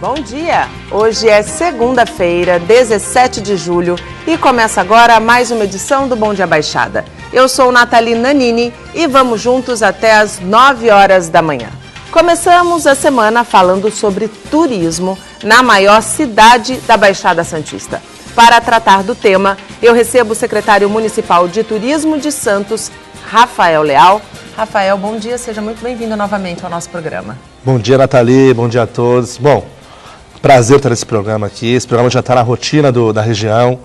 Bom dia! Hoje é segunda-feira, 17 de julho e começa agora mais uma edição do Bom Dia Baixada. Eu sou Nathalie Nanini e vamos juntos até as 9 horas da manhã. Começamos a semana falando sobre turismo na maior cidade da Baixada Santista. Para tratar do tema, eu recebo o secretário municipal de Turismo de Santos, Rafael Leal. Rafael, bom dia, seja muito bem-vindo novamente ao nosso programa. Bom dia, Nathalie, bom dia a todos. Bom, prazer estar nesse programa aqui. Esse programa já está na rotina da região.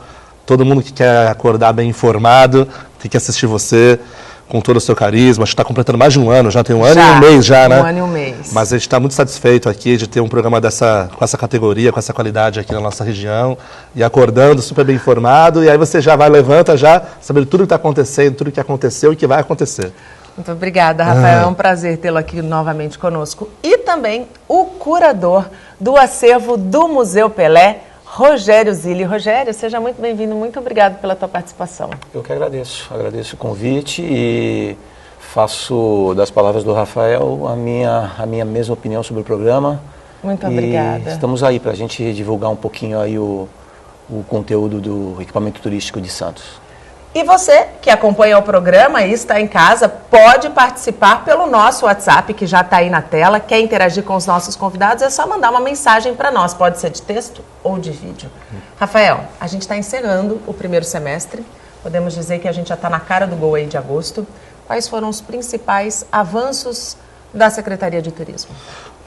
Todo mundo que quer acordar bem informado tem que assistir você com todo o seu carisma. A gente está completando mais de um ano, já tem um ano e um mês já, né? Um ano e um mês. Mas a gente está muito satisfeito aqui de ter um programa com essa categoria, com essa qualidade aqui na nossa região. E acordando super bem informado. E aí você já levanta já, sabendo tudo que está acontecendo, tudo que aconteceu e que vai acontecer. Muito obrigada, Rafael. É um prazer tê-lo aqui novamente conosco. E também o curador do acervo do Museu Pelé, Rogério Zilli. Rogério, seja muito bem-vindo. Muito obrigado pela tua participação. Eu que agradeço. Agradeço o convite e faço das palavras do Rafael a minha mesma opinião sobre o programa. Muito obrigada. Estamos aí para a gente divulgar um pouquinho aí o conteúdo do equipamento turístico de Santos. E você que acompanha o programa e está em casa, pode participar pelo nosso WhatsApp, que já está aí na tela. Quer interagir com os nossos convidados, é só mandar uma mensagem para nós. Pode ser de texto ou de vídeo. Rafael, a gente está encerrando o primeiro semestre. Podemos dizer que a gente já está na cara do gol aí de agosto. Quais foram os principais avanços da Secretaria de Turismo?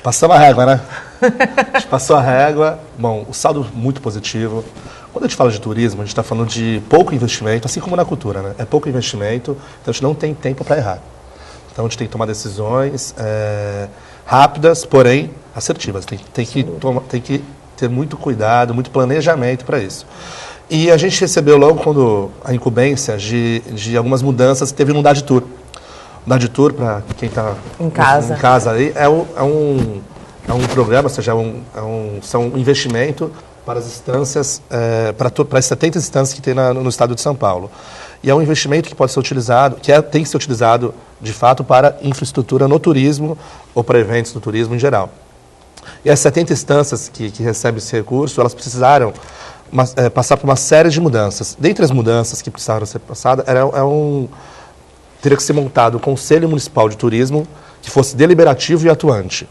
Passamos a régua, né? A gente passou a régua. Bom, o saldo muito positivo. Quando a gente fala de turismo, a gente está falando de pouco investimento, assim como na cultura, né? É pouco investimento, então a gente não tem tempo para errar. Então a gente tem que tomar decisões rápidas, porém assertivas. Tem que ter muito cuidado, muito planejamento para isso. E a gente recebeu logo quando a incumbência de algumas mudanças que teve no Dade Tour. O Dade Tour, para quem está em casa aí, é um programa, ou seja, são um investimento para as instâncias, para as 70 instâncias que tem no estado de São Paulo. E é um investimento que pode ser utilizado, tem que ser utilizado, de fato, para infraestrutura no turismo ou para eventos do turismo em geral. E as 70 instâncias que recebem esse recurso, elas precisaram passar por uma série de mudanças. Dentre as mudanças que precisaram ser passadas, teria que ser montado o Conselho Municipal de Turismo, que fosse deliberativo e atuante.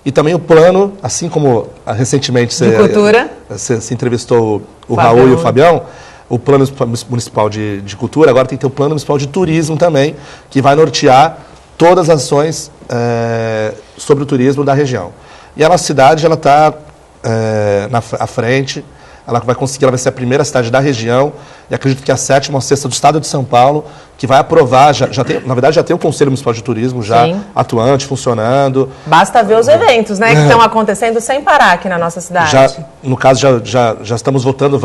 E também o plano, assim como recentemente você entrevistou o Raul e o Fabião, o plano municipal de cultura, agora tem que ter o plano municipal de turismo também, que vai nortear todas as ações sobre o turismo da região. E a nossa cidade está à frente, ela vai ser a primeira cidade da região, e acredito que a 7ª ou 6ª do estado de São Paulo, que vai aprovar, na verdade já tem o Conselho Municipal de Turismo já atuante, funcionando. Basta ver os eventos, né, que estão acontecendo sem parar aqui na nossa cidade. No caso, já estamos votando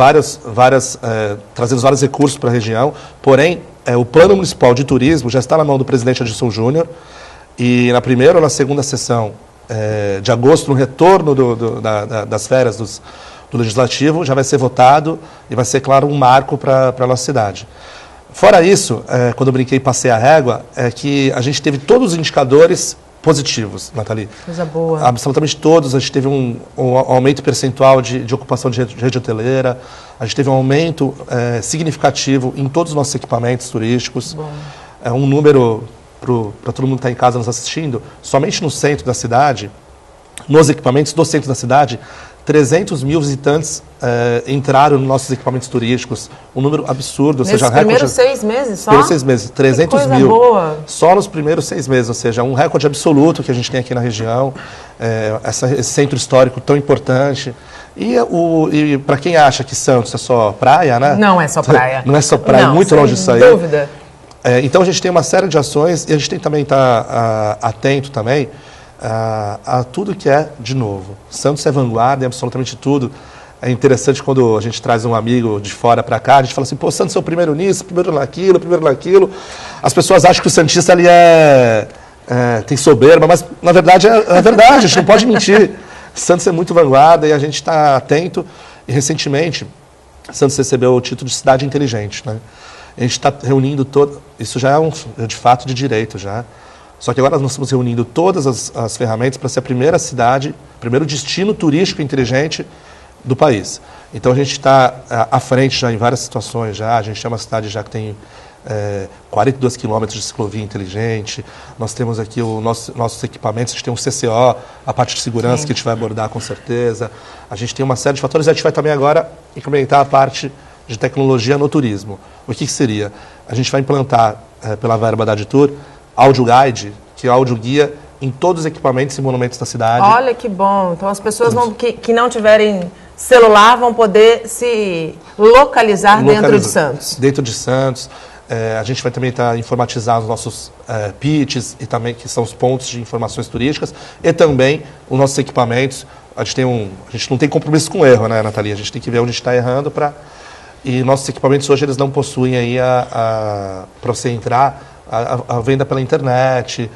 trazendo vários recursos para a região, porém, o Plano Municipal de Turismo já está na mão do presidente Adilson Júnior, e na primeira ou na segunda sessão de agosto, no retorno das férias do Legislativo, já vai ser votado e vai ser, claro, um marco para a nossa cidade. Fora isso, quando eu brinquei e passei a régua, é que a gente teve todos os indicadores positivos, Nathalie. Coisa boa. Absolutamente todos. A gente teve um aumento percentual de ocupação de rede hoteleira, a gente teve um aumento significativo em todos os nossos equipamentos turísticos. Bom. É um número, para todo mundo que está em casa nos assistindo, somente no centro da cidade, nos equipamentos do centro da cidade, 300 mil visitantes entraram nos nossos equipamentos turísticos, um número absurdo. Nesses primeiros 6 meses só? Primeiros 6 meses, 300 mil. Boa. Só nos primeiros 6 meses, ou seja, um recorde absoluto que a gente tem aqui na região, esse centro histórico tão importante. E para quem acha que Santos é só praia, né? Não é só praia. Não é só praia, muito longe disso aí. Sem dúvida. Então a gente tem uma série de ações e a gente tem também estar atento também a tudo que é de novo. Santos é vanguarda em absolutamente tudo. É interessante quando a gente traz um amigo de fora para cá, a gente fala assim, pô, Santos é o primeiro nisso, primeiro naquilo. As pessoas acham que o santista ali tem soberba, mas na verdade é verdade, a gente não pode mentir. Santos é muito vanguarda e a gente está atento. E recentemente, Santos recebeu o título de cidade inteligente, né? A gente está reunindo isso já é de fato de direito já. Só que agora nós estamos reunindo todas as ferramentas para ser a primeira cidade, primeiro destino turístico inteligente do país. Então a gente está à frente já em várias situações. A gente é uma cidade já que tem 42 quilômetros de ciclovia inteligente. Nós temos aqui nossos equipamentos, a gente tem um CCO, a parte de segurança Sim. que a gente vai abordar com certeza. A gente tem uma série de fatores. A gente vai também agora implementar a parte de tecnologia no turismo. O que seria? A gente vai implantar, pela verba da Aditur, áudio guide, que é áudio guia em todos os equipamentos e monumentos da cidade. Olha que bom. Então as pessoas que não tiverem celular vão poder se localizar dentro de Santos. Dentro de Santos. A gente vai também informatizar os nossos pitches, e também, que são os pontos de informações turísticas, e também os nossos equipamentos. A gente não tem compromisso com erro, né, Nathalie? A gente tem que ver onde está errando e nossos equipamentos hoje eles não possuem aí para você entrar a venda pela internet,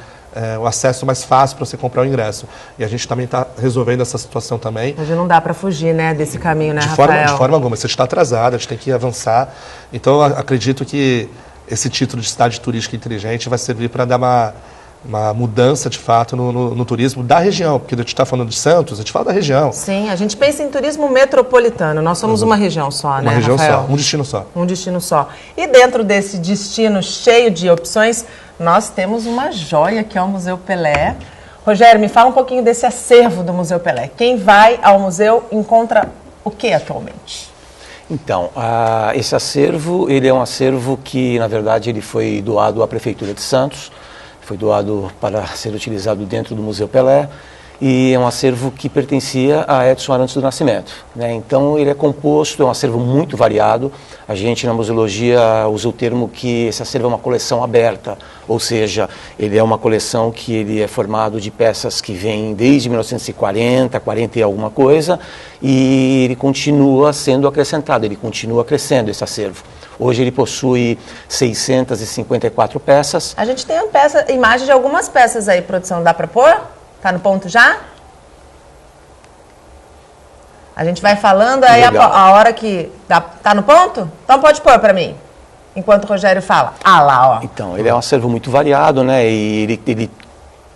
o acesso mais fácil para você comprar o ingresso. E a gente também está resolvendo essa situação também. Hoje não dá para fugir, né, desse caminho, né, Rafael? De forma alguma. Você está atrasado, a gente tem que avançar. Então, eu acredito que esse título de cidade turística inteligente vai servir para dar uma mudança, de fato, no turismo da região. Porque a gente está falando de Santos, a gente fala da região. Sim, a gente pensa em turismo metropolitano. Nós somos uma região só, né, Uma região Rafael? só, um destino só. Um destino só. E dentro desse destino cheio de opções, nós temos uma joia que é o Museu Pelé. Rogério, me fala um pouquinho desse acervo do Museu Pelé. Quem vai ao museu encontra o que atualmente? Então, esse acervo, ele é um acervo que, na verdade, ele foi doado à Prefeitura de Santos, foi doado para ser utilizado dentro do Museu Pelé, e é um acervo que pertencia a Edson Arantes do Nascimento, né? Então ele é composto, é um acervo muito variado. A gente na museologia usa o termo que esse acervo é uma coleção aberta, ou seja, ele é uma coleção que ele é formado de peças que vêm desde 1940, 40 e alguma coisa, e ele continua sendo acrescentado, ele continua crescendo esse acervo. Hoje ele possui 654 peças. A gente tem imagem de algumas peças aí, produção, dá para pôr? Tá no ponto já? A gente vai falando, aí a hora que... Tá no ponto? Então pode pôr para mim, enquanto o Rogério fala. Ah lá, ó. Então, ele é um acervo muito variado, né? E ele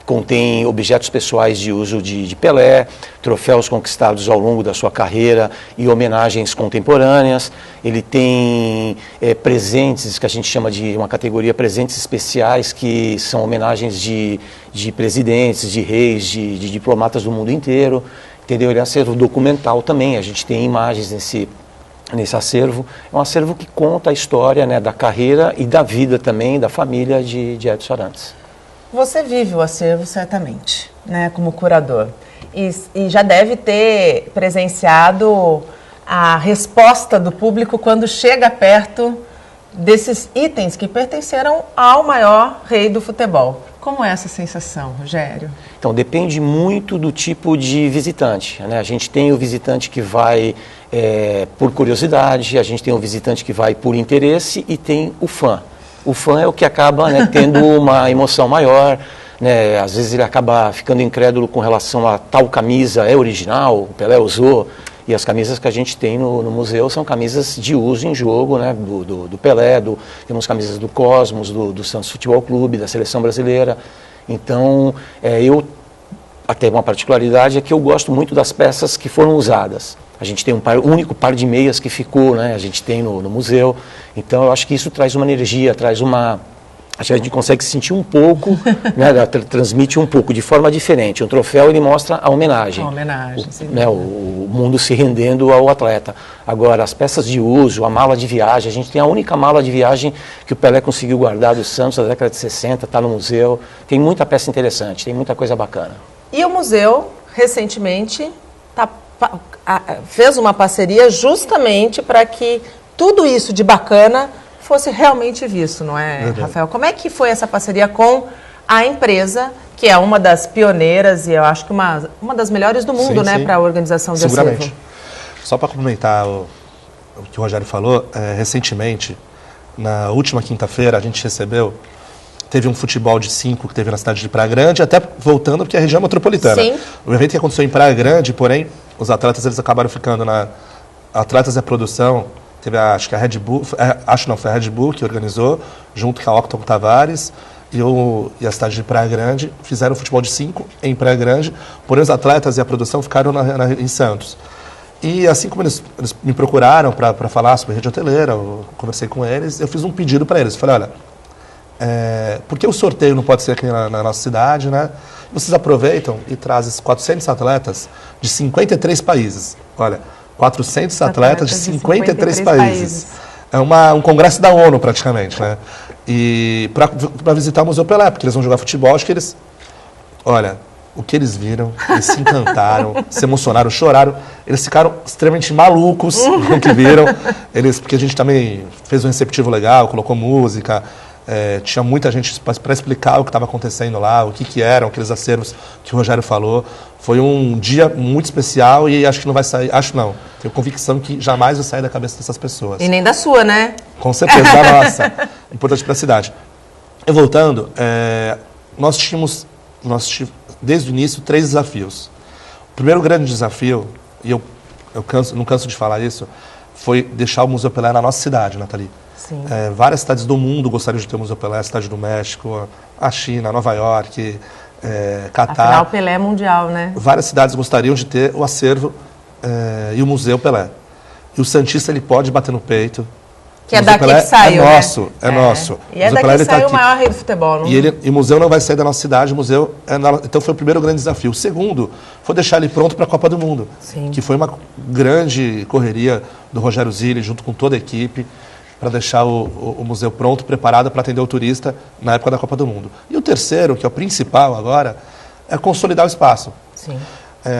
contém objetos pessoais de uso de Pelé, troféus conquistados ao longo da sua carreira e homenagens contemporâneas. Ele tem presentes, que a gente chama de uma categoria presentes especiais, que são homenagens de presidentes, de reis, de diplomatas do mundo inteiro. Entendeu? Ele é um acervo documental também, a gente tem imagens nesse acervo. É um acervo que conta a história, né, da carreira e da vida também da família de Edson Arantes. Você vive o acervo certamente, né, como curador, e já deve ter presenciado a resposta do público quando chega perto desses itens que pertenceram ao maior rei do futebol. Como é essa sensação, Rogério? Então, depende muito do tipo de visitante, né? A gente tem o visitante que vai por curiosidade, a gente tem o visitante que vai por interesse e tem o fã. O fã é o que acaba, né, tendo uma emoção maior, né? Às vezes ele acaba ficando incrédulo com relação a tal camisa é original, o Pelé usou. E as camisas que a gente tem no museu são camisas de uso em jogo, né, do Pelé, temos camisas do Cosmos, do Santos Futebol Clube, da Seleção Brasileira. Então, eu, até uma particularidade, é que eu gosto muito das peças que foram usadas. A gente tem um único par de meias que ficou, né, a gente tem no museu. Então, eu acho que isso traz uma energia, acho que a gente consegue sentir um pouco, né, transmite um pouco, de forma diferente. O troféu, ele mostra a homenagem. A homenagem, o mundo se rendendo ao atleta. Agora, as peças de uso, a mala de viagem, a gente tem a única mala de viagem que o Pelé conseguiu guardar do Santos na década de 60, está no museu. Tem muita peça interessante, tem muita coisa bacana. E o museu, recentemente, fez uma parceria justamente para que tudo isso de bacana fosse realmente visto, não é, Rafael? Como é que foi essa parceria com a empresa, que é uma das pioneiras e eu acho que uma das melhores do mundo, né, para a organização de acervo? Só para complementar o que o Rogério falou, recentemente, na última quinta-feira, a gente teve um futebol de 5 que teve na cidade de Praia Grande, até voltando porque é a região metropolitana. Sim. O evento que aconteceu em Praia Grande, porém, os atletas eles acabaram ficando Atletas da produção, teve foi a Red Bull que organizou, junto com a Octon Tavares, e a cidade de Praia Grande fizeram futebol de 5 em Praia Grande, porém os atletas e a produção ficaram em Santos. E assim como eles me procuraram para falar sobre a rede hoteleira, eu conversei com eles, eu fiz um pedido para eles. Falei, olha, por que o sorteio não pode ser aqui na nossa cidade, né? Vocês aproveitam e trazem 400 atletas de 53 países. Olha, 400 atletas de 53 países. É um congresso da ONU, praticamente, né? E para visitar o Museu Pelé, porque eles vão jogar futebol, acho que eles... Olha, o que eles viram, eles se encantaram, se emocionaram, choraram. Eles ficaram extremamente malucos com o que viram. Porque a gente também fez um receptivo legal, colocou música, tinha muita gente para explicar o que estava acontecendo lá, o que eram aqueles acervos que o Rogério falou. Foi um dia muito especial e acho que não vai sair, tenho convicção que jamais vai sair da cabeça dessas pessoas. E nem da sua, né? Com certeza, da nossa. Importante para a cidade. E voltando, nós tivemos, desde o início, 3 desafios. O primeiro grande desafio, e eu não canso de falar isso, foi deixar o Museu Pelé na nossa cidade, Nathalie. Sim. Várias cidades do mundo gostariam de ter o Museu Pelé, a cidade do México, a China, Nova York, Catar. Afinal, o Pelé é mundial, né? Várias cidades gostariam de ter o acervo e o Museu Pelé. E o santista, ele pode bater no peito. Que é daqui Pelé que saiu, é nosso, né? É nosso. E é daqui que saiu o maior rei do futebol. Não? E o museu não vai sair da nossa cidade, o museu... Então foi o primeiro grande desafio. O segundo foi deixar ele pronto para a Copa do Mundo. Sim. Que foi uma grande correria do Rogério Zilli, junto com toda a equipe, para deixar o museu pronto, preparado para atender o turista na época da Copa do Mundo. E o terceiro, que é o principal agora, é consolidar o espaço. Sim.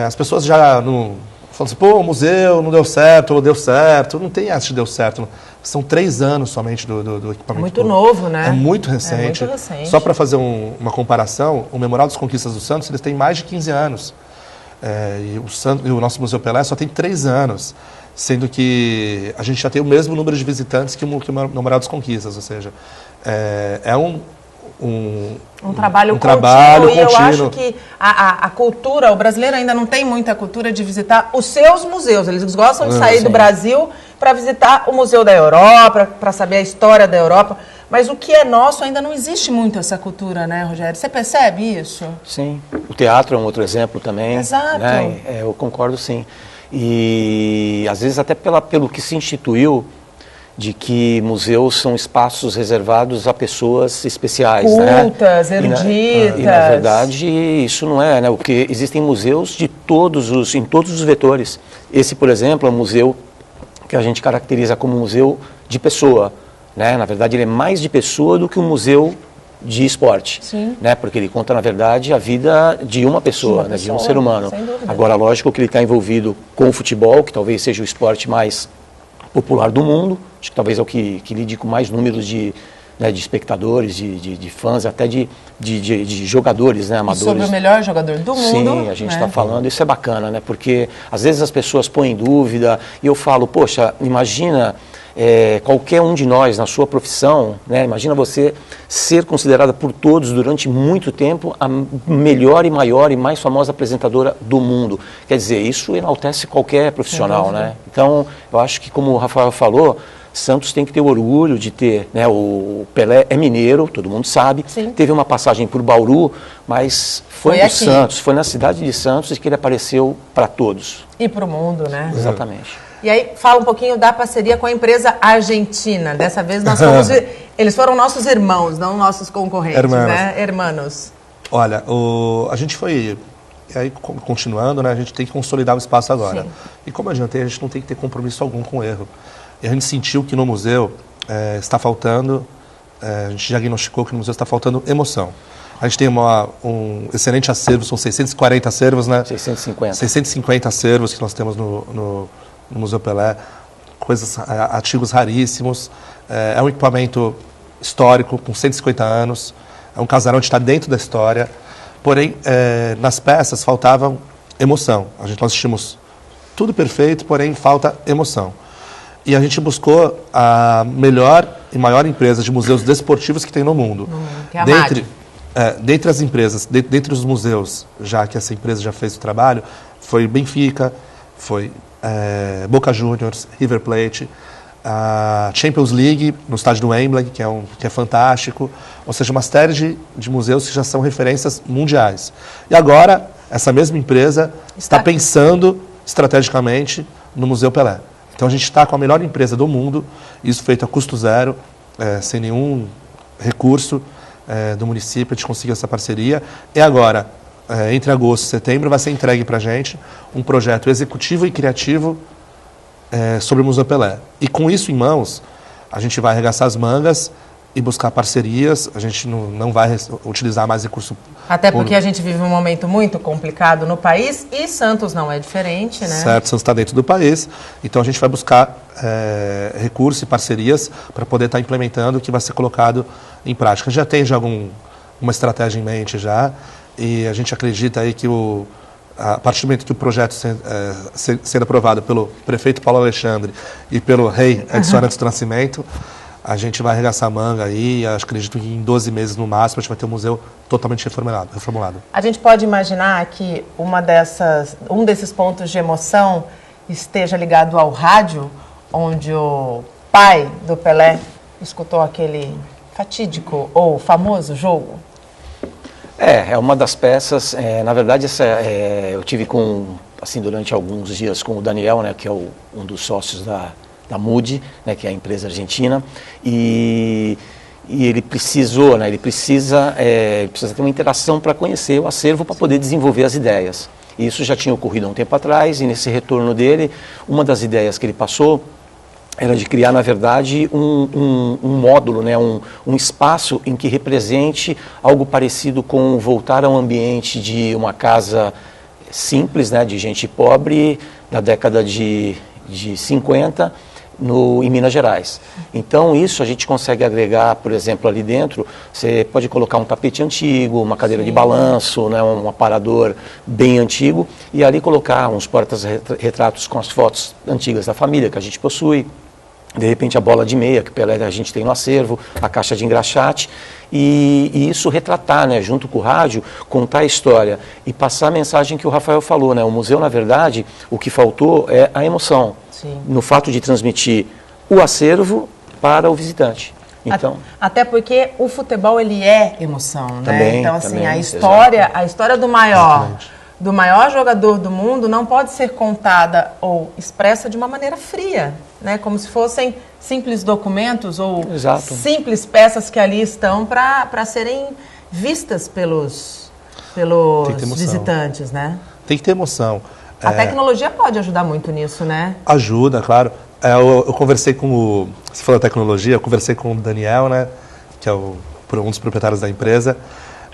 As pessoas já não... Falam assim, pô, o museu não deu certo, ou deu certo. Não tem essa de deu certo. São 3 anos somente do equipamento. É muito novo, né? É muito recente. É muito recente. Só para fazer uma comparação, o Memorial das Conquistas do Santos, eles têm mais de 15 anos. E o nosso Museu Pelé só tem 3 anos. Sendo que a gente já tem o mesmo número de visitantes que o Memorial das Conquistas. Ou seja, é um trabalho contínuo. E eu acho que a cultura, o brasileiro ainda não tem muita cultura de visitar os seus museus. Eles gostam de sair do Brasil para visitar o Museu da Europa, para saber a história da Europa. Mas o que é nosso ainda não existe muito essa cultura, né, Rogério? Você percebe isso? Sim. O teatro é um outro exemplo também. Exato. Né? Eu concordo, sim. E às vezes até pelo que se instituiu, de que museus são espaços reservados a pessoas especiais, cultas, né? Eruditas. E na verdade isso não é, né? Porque existem museus em todos os vetores. Esse, por exemplo, é um museu que a gente caracteriza como museu de pessoa, né? Na verdade ele é mais de pessoa do que um museu de esporte, Sim. né? Porque ele conta, na verdade, a vida de uma pessoa, de um ser humano. Sem dúvida. Agora, lógico que ele está envolvido com o futebol, que talvez seja o esporte mais popular do mundo, acho que talvez é o que lide com mais números de espectadores, de fãs, até de jogadores, né, amadores. E sobre o melhor jogador do mundo. Sim, a gente está falando, isso é bacana, né, porque às vezes as pessoas põem em dúvida, e eu falo, poxa, imagina qualquer um de nós na sua profissão, né, imagina você ser considerada por todos durante muito tempo a melhor e maior e mais famosa apresentadora do mundo. Quer dizer, isso enaltece qualquer profissional, né? Então, eu acho que, como o Rafael falou, Santos tem que ter orgulho de ter, né? O Pelé é mineiro, todo mundo sabe. Sim. Teve uma passagem por Bauru, mas foi no Santos, foi na cidade de Santos que ele apareceu para todos. E para o mundo, né? Exatamente. E aí, fala um pouquinho da parceria com a empresa argentina. Dessa vez nós fomos... Eles foram nossos irmãos, não nossos concorrentes, Hermanos. né? Hermanos. Olha, a gente foi... E aí, continuando, né? A gente tem que consolidar o espaço agora. Sim. E como eu adiantei, a gente não tem que ter compromisso algum com o erro. E a gente sentiu que no museu está faltando... a gente diagnosticou que no museu está faltando emoção. A gente tem um excelente acervo, são 640 acervos, né? 650. 650 acervos que nós temos no Museu Pelé, artigos raríssimos, é um equipamento histórico com 150 anos, é um casarão que está dentro da história, porém nas peças faltava emoção. Nós tínhamos tudo perfeito, porém falta emoção. E a gente buscou a melhor e maior empresa de museus desportivos que tem no mundo. Que é a MAD. Dentre as empresas, dentre os museus, já que essa empresa já fez o trabalho, foi Benfica, foi Boca Juniors, River Plate. a Champions League no estádio do Wembley, que é fantástico, ou seja, uma série de museus que já são referências mundiais. E agora, essa mesma empresa está pensando estrategicamente no Museu Pelé. Então a gente está com a melhor empresa do mundo, isso feito a custo zero, sem nenhum recurso do município, a gente conseguiu essa parceria. E agora, entre agosto e setembro, vai ser entregue para a gente um projeto executivo e criativo sobre o Museu Pelé. E com isso em mãos, a gente vai arregaçar as mangas e buscar parcerias, a gente não vai utilizar mais recurso Até porque a gente vive um momento muito complicado no país e Santos não é diferente, né? Certo, Santos está dentro do país, então a gente vai buscar recursos e parcerias para poder estar implementando o que vai ser colocado em prática. Já tem uma estratégia em mente já, e a gente acredita aí que a partir do momento que o projeto sendo aprovado pelo prefeito Paulo Alexandre e pelo rei Edson Arantes do Nascimento, a gente vai arregaçar a manga aí, acredito que em 12 meses no máximo a gente vai ter um museu totalmente reformulado. A gente pode imaginar que um desses pontos de emoção esteja ligado ao rádio, onde o pai do Pelé escutou aquele fatídico ou famoso jogo? É uma das peças. Na verdade, eu tive durante alguns dias com o Daniel, né, que é um dos sócios da Moody, né, que é a empresa argentina, e ele precisou, né, ele precisa ter uma interação para conhecer o acervo, para poder desenvolver as ideias. E isso já tinha ocorrido há um tempo atrás, e nesse retorno dele, uma das ideias que ele passou era de criar, na verdade, um módulo, né, um espaço em que represente algo parecido com voltar ao ambiente de uma casa simples, né, de gente pobre, da década de 50, em Minas Gerais. Então, isso a gente consegue agregar, por exemplo, ali dentro, você pode colocar um tapete antigo, uma cadeira de balanço, né, um aparador bem antigo, e ali colocar uns portas-retratos com as fotos antigas da família que a gente possui, de repente a bola de meia que o Pelé a gente tem no acervo, a caixa de engraxate, e isso retratar, né, junto com o rádio, contar a história e passar a mensagem que o Rafael falou, né? O museu, na verdade, o que faltou é a emoção. Sim. No fato de transmitir o acervo para o visitante. Então, até porque o futebol, ele é emoção, né? Também, então, assim, também, a história do maior jogador do mundo não pode ser contada ou expressa de uma maneira fria, né? Como se fossem simples documentos ou simples peças que ali estão para serem vistas pelos visitantes, né? Tem que ter emoção. A tecnologia pode ajudar muito nisso, né? Ajuda, claro. Eu conversei com você falou da tecnologia, eu conversei com o Daniel, né, que é um dos proprietários da empresa,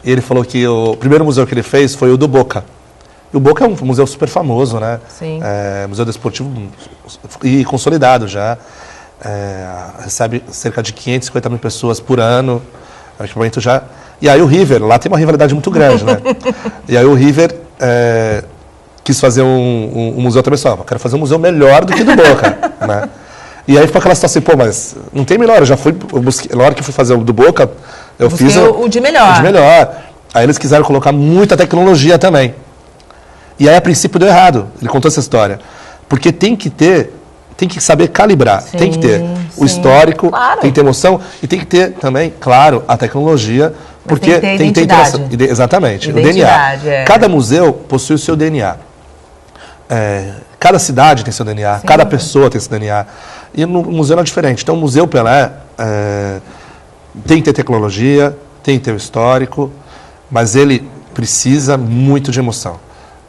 e ele falou que o primeiro museu que ele fez foi o do Boca. E o Boca é um museu super famoso, né? Sim. Museu desportivo e consolidado já. Recebe cerca de 550 mil pessoas por ano. O equipamento já... E aí o River, lá tem uma rivalidade muito grande, né? E aí o River quis fazer um museu também só. Quero fazer um museu melhor do que do Boca, né? E aí ficou aquela situação assim, mas não tem melhor. Eu busquei, na hora que fui fazer o do Boca, eu fiz o de melhor. O de melhor. Aí eles quiseram colocar muita tecnologia também. E aí, a princípio, deu errado. Ele contou essa história. Porque tem que saber calibrar. Sim, tem que ter o histórico, claro. Tem que ter emoção e tem que ter também, claro, a tecnologia. Porque tem que ter interação. Exatamente, identidade, o DNA. Cada museu possui o seu DNA. Cada cidade tem seu DNA, cada pessoa tem seu DNA. E no museu não é diferente. Então, o Museu Pelé tem que ter tecnologia, tem que ter o histórico, mas ele precisa muito de emoção.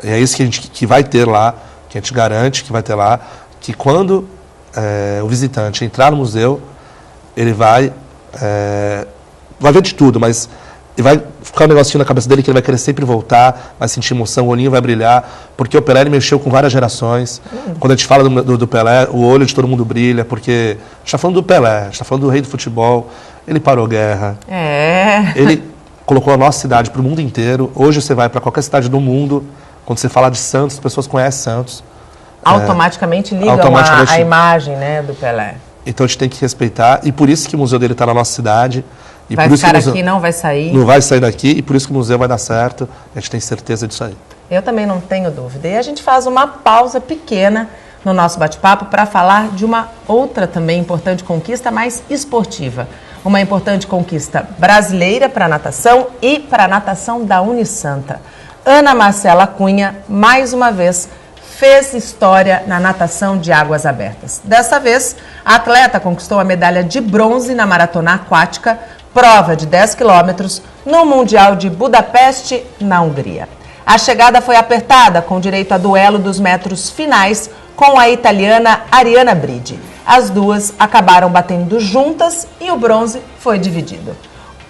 E é isso que vai ter lá, que a gente garante que vai ter lá, que quando o visitante entrar no museu, ele vai ver de tudo, mas vai ficar um negocinho na cabeça dele que ele vai querer sempre voltar, vai sentir emoção, o olhinho vai brilhar, porque o Pelé ele mexeu com várias gerações. Quando a gente fala do Pelé, o olho de todo mundo brilha, porque a gente está falando do Pelé, a gente está falando do rei do futebol, ele parou guerra, ele colocou a nossa cidade para o mundo inteiro. Hoje você vai para qualquer cidade do mundo, quando você fala de Santos, as pessoas conhecem Santos. Automaticamente ligam a imagem, né, do Pelé. Então a gente tem que respeitar, e por isso que o museu dele está na nossa cidade. E vai por isso ficar que aqui, não vai sair? Não vai sair daqui, e por isso que o museu vai dar certo. A gente tem certeza disso aí. Eu também não tenho dúvida. E a gente faz uma pausa pequena no nosso bate-papo para falar de uma outra também importante conquista, mais esportiva. Uma importante conquista brasileira para a natação e para a natação da Unisanta. Ana Marcela Cunha, mais uma vez, fez história na natação de águas abertas. Dessa vez, a atleta conquistou a medalha de bronze na maratona aquática, prova de 10 quilômetros, no Mundial de Budapeste, na Hungria. A chegada foi apertada, com direito a duelo dos metros finais com a italiana Ariana Bridi. As duas acabaram batendo juntas e o bronze foi dividido.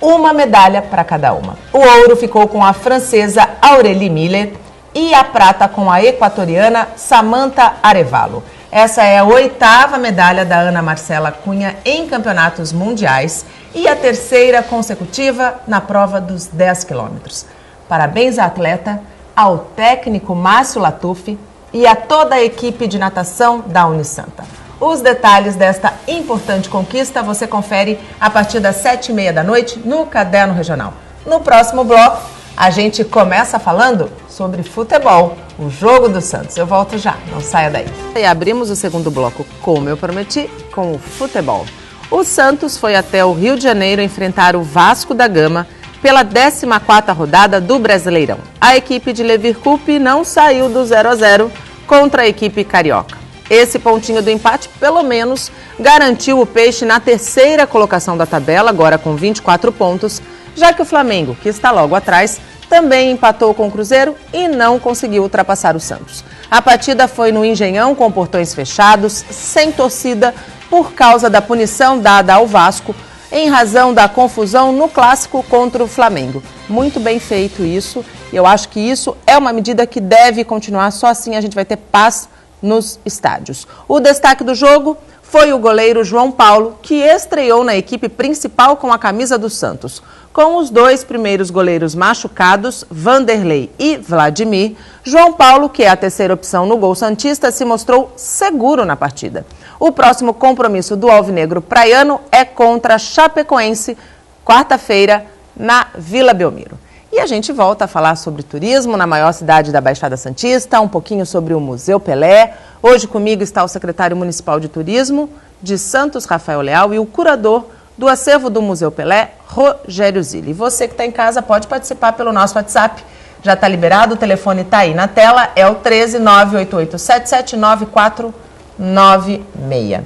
Uma medalha para cada uma. O ouro ficou com a francesa Aurélie Miller e a prata com a equatoriana Samantha Arevalo. Essa é a 8ª medalha da Ana Marcela Cunha em campeonatos mundiais e a 3ª consecutiva na prova dos 10 quilômetros. Parabéns à atleta, ao técnico Márcio Latuffi e a toda a equipe de natação da Unisanta. Os detalhes desta importante conquista você confere a partir das 7h30 da noite no Caderno Regional. No próximo bloco, a gente começa falando sobre futebol, o jogo do Santos. Eu volto já, não saia daí. E abrimos o segundo bloco, como eu prometi, com o futebol. O Santos foi até o Rio de Janeiro enfrentar o Vasco da Gama pela 14ª rodada do Brasileirão. A equipe de Levir Coupe não saiu do 0-0 contra a equipe carioca. Esse pontinho do empate, pelo menos, garantiu o Peixe na 3ª colocação da tabela, agora com 24 pontos, já que o Flamengo, que está logo atrás, também empatou com o Cruzeiro e não conseguiu ultrapassar o Santos. A partida foi no Engenhão, com portões fechados, sem torcida, por causa da punição dada ao Vasco, em razão da confusão no clássico contra o Flamengo. Muito bem feito isso, e eu acho que isso é uma medida que deve continuar, só assim a gente vai ter paz nos estádios. O destaque do jogo foi o goleiro João Paulo, que estreou na equipe principal com a camisa do Santos. Com os 2 primeiros goleiros machucados, Vanderlei e Vladimir, João Paulo, que é a 3ª opção no gol santista, se mostrou seguro na partida. O próximo compromisso do alvinegro praiano é contra a Chapecoense, quarta-feira, na Vila Belmiro. E a gente volta a falar sobre turismo na maior cidade da Baixada Santista, um pouquinho sobre o Museu Pelé. Hoje comigo está o secretário municipal de turismo de Santos, Rafael Leal, e o curador do acervo do Museu Pelé, Rogério Zilli. Você que está em casa pode participar pelo nosso WhatsApp. Já está liberado, o telefone está aí na tela, é o 13988779496.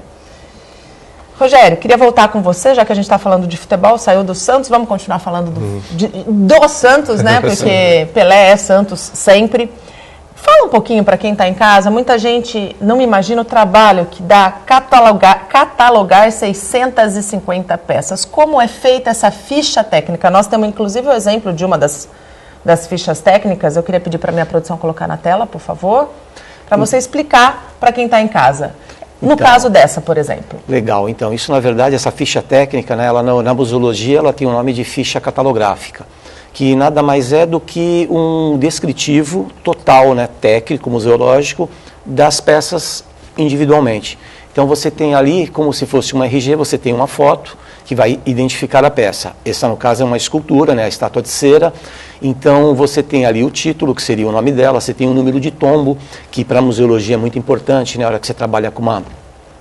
Rogério, queria voltar com você, já que a gente está falando de futebol, saiu do Santos, vamos continuar falando do Santos, né? Porque Pelé é Santos sempre. Fala um pouquinho para quem está em casa, muita gente não imagina o trabalho que dá catalogar 650 peças. Como é feita essa ficha técnica? Nós temos inclusive o exemplo de uma das fichas técnicas, eu queria pedir para a minha produção colocar na tela, por favor, para você explicar para quem está em casa. No caso dessa, por exemplo. Legal, então, isso na verdade, essa ficha técnica, né, ela na museologia, ela tem o nome de ficha catalográfica, que nada mais é do que um descritivo total, né, técnico, museológico, das peças individualmente. Então você tem ali, como se fosse uma RG, você tem uma foto que vai identificar a peça. Essa, no caso, é uma escultura, né, a estátua de cera. Então você tem ali o título, que seria o nome dela, você tem o número de tombo, que para a museologia é muito importante, né, na hora que você trabalha com uma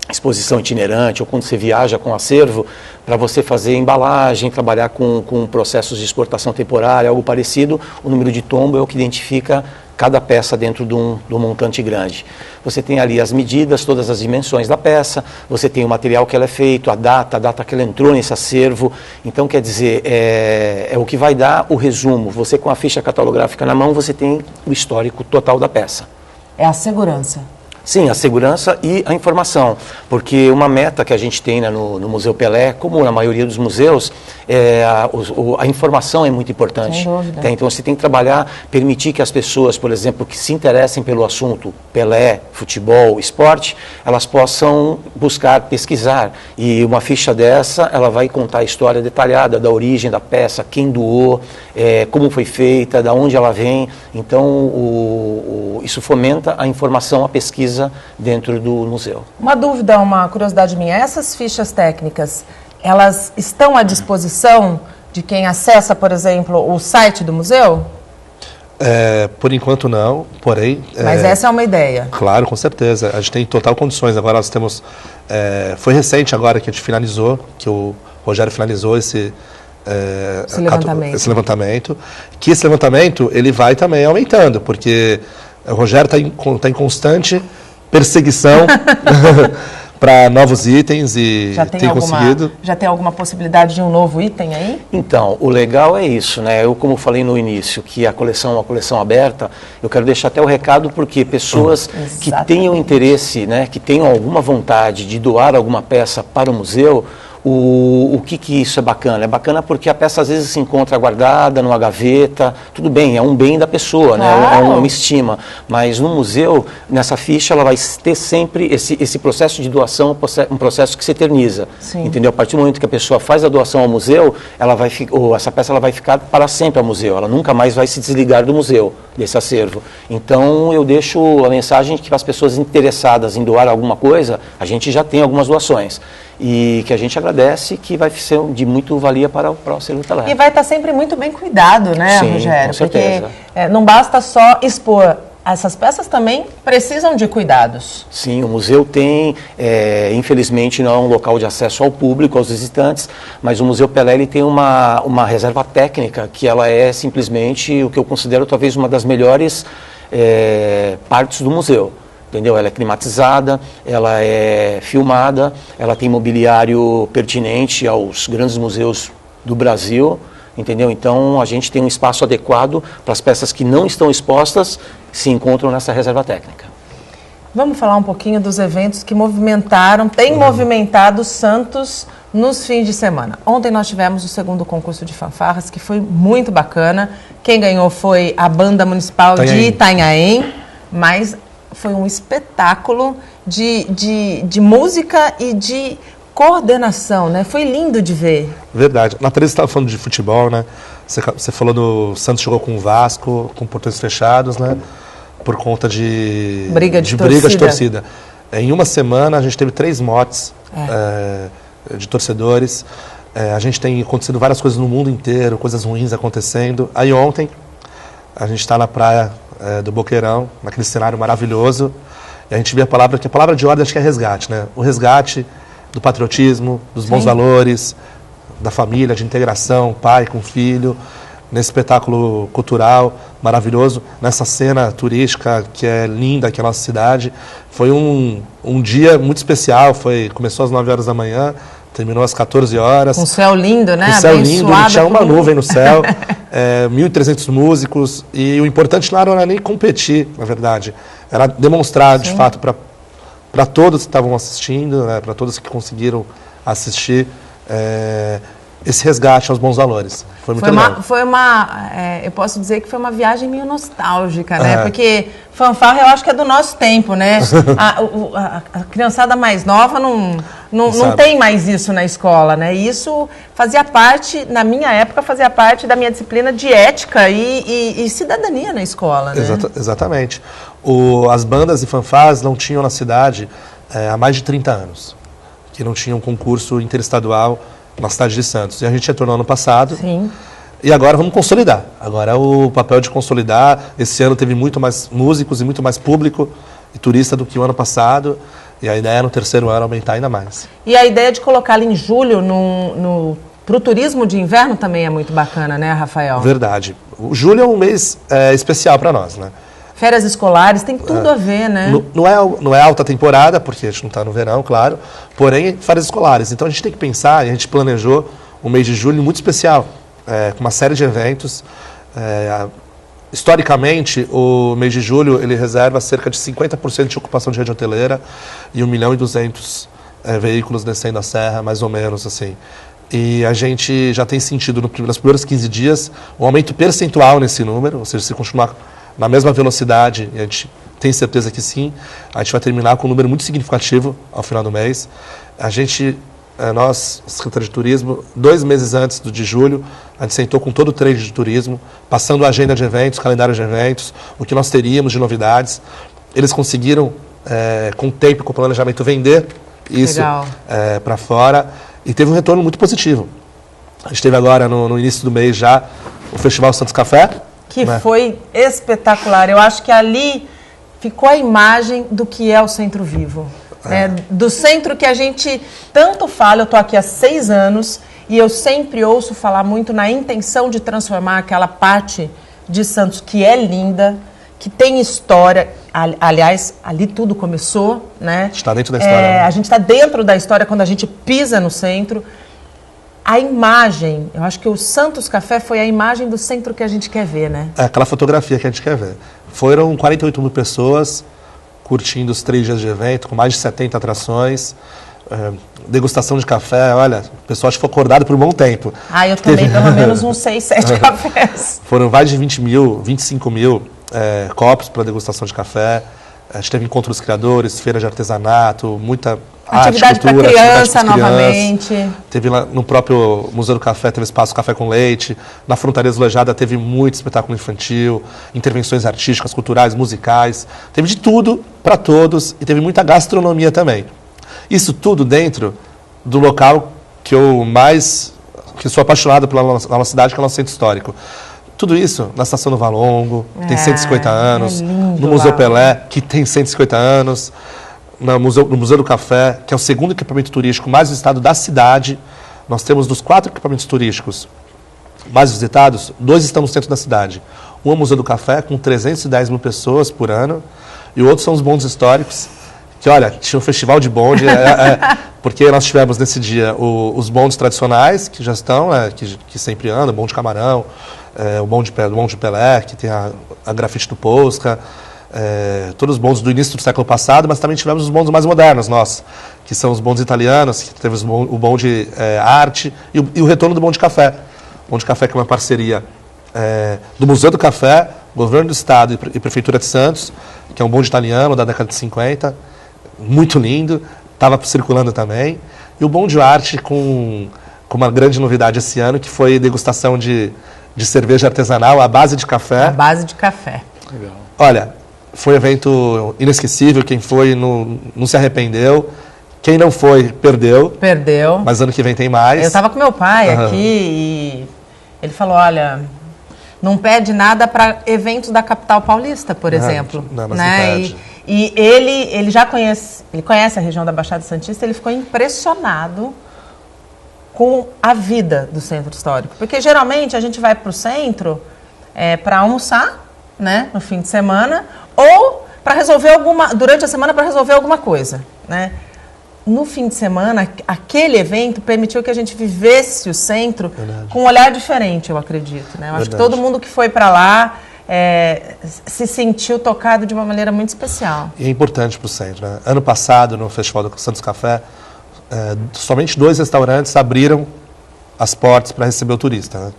exposição itinerante ou quando você viaja com acervo, para você fazer embalagem, trabalhar com processos de exportação temporária, algo parecido, o número de tombo é o que identifica cada peça dentro de um montante grande. Você tem ali as medidas, todas as dimensões da peça, você tem o material que ela é feito, a data que ela entrou nesse acervo. Então, quer dizer, é o que vai dar o resumo. Você com a ficha catalográfica na mão, você tem o histórico total da peça. É a segurança. Sim, a segurança e a informação, porque uma meta que a gente tem, né, no Museu Pelé, como na maioria dos museus, a informação é muito importante. Sem dúvida. Então você tem que trabalhar, permitir que as pessoas, por exemplo, que se interessem pelo assunto Pelé, futebol, esporte, elas possam buscar, pesquisar. E uma ficha dessa, ela vai contar a história detalhada da origem da peça, quem doou, como foi feita, da onde ela vem. Então isso fomenta a informação, a pesquisa dentro do museu. Uma dúvida, uma curiosidade minha, essas fichas técnicas, elas estão à disposição de quem acessa, por exemplo, o site do museu? Por enquanto não, porém... Mas essa é uma ideia. Claro, com certeza. A gente tem total condições. Agora nós temos... foi recente agora que a gente finalizou, que o Rogério finalizou esse levantamento. Que esse levantamento ele vai também aumentando, porque o Rogério está em constante perseguição para novos itens e tem conseguido. Já tem alguma possibilidade de um novo item aí? Então, o legal é isso, né? Eu, como falei no início, que a coleção é uma coleção aberta, eu quero deixar até o recado porque pessoas que tenham interesse, né, que tenham alguma vontade de doar alguma peça para o museu, o que isso é bacana? É bacana porque a peça às vezes se encontra guardada numa gaveta, tudo bem, é um bem da pessoa, né? É uma estima, mas no museu, nessa ficha, ela vai ter sempre esse processo de doação, um processo que se eterniza, entendeu? A partir do momento que a pessoa faz a doação ao museu, essa peça ela vai ficar para sempre ao museu, ela nunca mais vai se desligar do museu, desse acervo. Então, eu deixo a mensagem que para as pessoas interessadas em doar alguma coisa, a gente já tem algumas doações. E que a gente agradece, que vai ser de muito valia para o acervo Telé. E vai estar sempre muito bem cuidado, né, Sim, Rogério? Com certeza. Porque não basta só expor, essas peças também precisam de cuidados. Sim, o museu tem, infelizmente não é um local de acesso ao público, aos visitantes, mas o Museu Pelé ele tem uma reserva técnica, que ela é simplesmente o que eu considero talvez uma das melhores partes do museu. Entendeu? Ela é climatizada, ela é filmada, ela tem mobiliário pertinente aos grandes museus do Brasil, entendeu? Então a gente tem um espaço adequado para as peças que não estão expostas, se encontram nessa reserva técnica. Vamos falar um pouquinho dos eventos que têm movimentado Santos nos fins de semana. Ontem nós tivemos o segundo concurso de fanfarras, que foi muito bacana. Quem ganhou foi a Banda Municipal de Itanhaém, mas foi um espetáculo de música e de coordenação, né? Foi lindo de ver. Verdade. Na Teresa estava falando de futebol, né? Você falou do Santos jogou com o Vasco, com portões fechados, né? Por conta de briga de torcida. Em uma semana a gente teve 3 motes de torcedores. A gente tem acontecido várias coisas no mundo inteiro, coisas ruins acontecendo. Aí ontem a gente está na praia do Boqueirão, naquele cenário maravilhoso, e a gente vê a palavra de ordem, acho que é resgate, né? O resgate do patriotismo, dos bons valores, da família, de integração, pai com filho, nesse espetáculo cultural maravilhoso, nessa cena turística que é linda, que é a nossa cidade. Foi um dia muito especial, começou às 9 horas da manhã, terminou às 14 horas. Um céu lindo, né? Um céu lindo, não tinha uma nuvem no céu, 1.300 músicos, e o importante não era nem competir, na verdade, era demonstrar, de fato, para todos que estavam assistindo, né, para todos que conseguiram assistir, esse resgate aos bons valores. Foi muito legal. Eu posso dizer que foi uma viagem meio nostálgica, né? Porque fanfarra eu acho que é do nosso tempo, né? A criançada mais nova não tem mais isso na escola, né? E isso fazia parte, na minha época, fazia parte da minha disciplina de ética e cidadania na escola, né? Exatamente. As bandas e fanfarras não tinham na cidade há mais de 30 anos, que não tinha um concurso interestadual na cidade de Santos. E a gente retornou ano passado. Sim. E agora vamos consolidar. Agora é o papel de consolidar. Esse ano teve muito mais músicos e muito mais público e turista do que o ano passado. E a ideia é no terceiro ano aumentar ainda mais. E a ideia de colocá-lo em julho para o turismo de inverno também é muito bacana, né, Rafael? Verdade. O julho é um mês especial para nós, né? Férias escolares, tem tudo a ver, né? Não é alta temporada, porque a gente não está no verão, claro, porém, férias escolares. Então a gente tem que pensar, e a gente planejou um mês de julho muito especial, com uma série de eventos. Historicamente, o mês de julho ele reserva cerca de 50% de ocupação de rede hoteleira e 1.200.000 veículos descendo a serra, mais ou menos assim. E a gente já tem sentido nos primeiros 15 dias um aumento percentual nesse número, ou seja, se continuar na mesma velocidade, e a gente tem certeza que sim, a gente vai terminar com um número muito significativo ao final do mês. Nós, Secretaria de Turismo, 2 meses antes de julho, a gente sentou com todo o trade de turismo, passando a agenda de eventos, calendário de eventos, o que nós teríamos de novidades. Eles conseguiram, com o tempo e com o planejamento, vender isso para fora, e teve um retorno muito positivo. A gente teve agora, no início do mês já, o Festival Santos Café, Que né? foi espetacular. Eu acho que ali ficou a imagem do que é o Centro Vivo. Né? Do centro que a gente tanto fala. Eu estou aqui há 6 anos e eu sempre ouço falar muito na intenção de transformar aquela parte de Santos que é linda, que tem história. Aliás, ali tudo começou, né? Está dentro da história. Né? A gente está dentro da história quando a gente pisa no centro. A imagem, eu acho que o Santos Café foi a imagem do centro que a gente quer ver, né? É aquela fotografia que a gente quer ver. Foram 48 mil pessoas curtindo os 3 dias de evento, com mais de 70 atrações. Degustação de café, olha, o pessoal acho que ficou acordado por um bom tempo. Eu tomei pelo menos uns 6, 7 cafés. Foram mais de 20 mil, 25 mil copos para degustação de café. A gente teve encontros dos criadores, feira de artesanato, muita atividade para criança novamente. Teve lá no próprio Museu do Café, teve espaço Café com Leite. Na Frontaria Azulejada teve muito espetáculo infantil, intervenções artísticas, culturais, musicais. Teve de tudo para todos e teve muita gastronomia também. Isso tudo dentro do local que sou apaixonado pela nossa cidade, que é o nosso centro histórico. Tudo isso na Estação do Valongo, que tem 150 anos, no Museu Pelé, que tem 150 anos, no Museu do Café, que é o segundo equipamento turístico mais visitado da cidade. Nós temos dos 4 equipamentos turísticos mais visitados, 2 estão no centro da cidade. Um é o Museu do Café, com 310 mil pessoas por ano, e o outro são os bondes históricos, que, olha, tinha um festival de bonde, porque nós tivemos nesse dia os bondes tradicionais, que já estão, que sempre andam, o bonde Camarão, o bonde Pelé, que tem a grafite do Posca, todos os bondes do início do século passado, mas também tivemos os bondes mais modernos, que são os bondes italianos, que teve o bonde Arte e o retorno do bonde Café. O bonde Café, que é uma parceria do Museu do Café, Governo do Estado e Prefeitura de Santos, que é um bonde italiano da década de 50, muito lindo, estava circulando também. E o bonde Arte com uma grande novidade esse ano, que foi degustação de cerveja artesanal à base de café. À base de café. Legal. Olha, foi um evento inesquecível. Quem foi não se arrependeu. Quem não foi, perdeu. Perdeu. Mas ano que vem tem mais. Eu estava com meu pai aqui e ele falou, olha, não pede nada para eventos da capital paulista, por exemplo. Não, mas né? não pede. E ele já conhece a região da Baixada Santista, ele ficou impressionado com a vida do centro histórico. Porque geralmente a gente vai para o centro para almoçar, né, no fim de semana, ou para resolver durante a semana para resolver alguma coisa, né? No fim de semana, aquele evento permitiu que a gente vivesse o centro com um olhar diferente, eu acredito, né? Eu acho que todo mundo que foi para lá se sentiu tocado de uma maneira muito especial. E é importante para o centro, né? Ano passado, no Festival do Santos Café, somente 2 restaurantes abriram as portas para receber o turista. Né?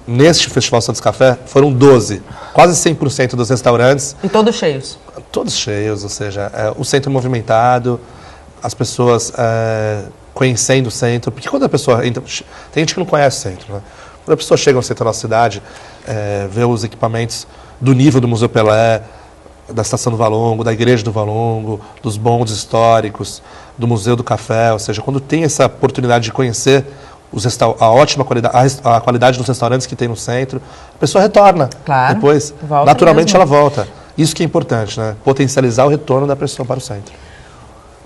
Neste Festival Santos Café, foram 12, quase 100% dos restaurantes. E todos cheios? Todos cheios, ou seja, o centro movimentado, as pessoas conhecendo o centro. Porque quando a pessoa entra, tem gente que não conhece o centro, né? Quando a pessoa chega no centro da nossa cidade, vê os equipamentos do nível do Museu Pelé, da Estação do Valongo, da Igreja do Valongo, dos bondes históricos, do Museu do Café, ou seja, quando tem essa oportunidade de conhecer a ótima qualidade, a qualidade dos restaurantes que tem no centro, a pessoa retorna. Claro, depois, naturalmente ela volta. Isso que é importante, né? Potencializar o retorno da pessoa para o centro.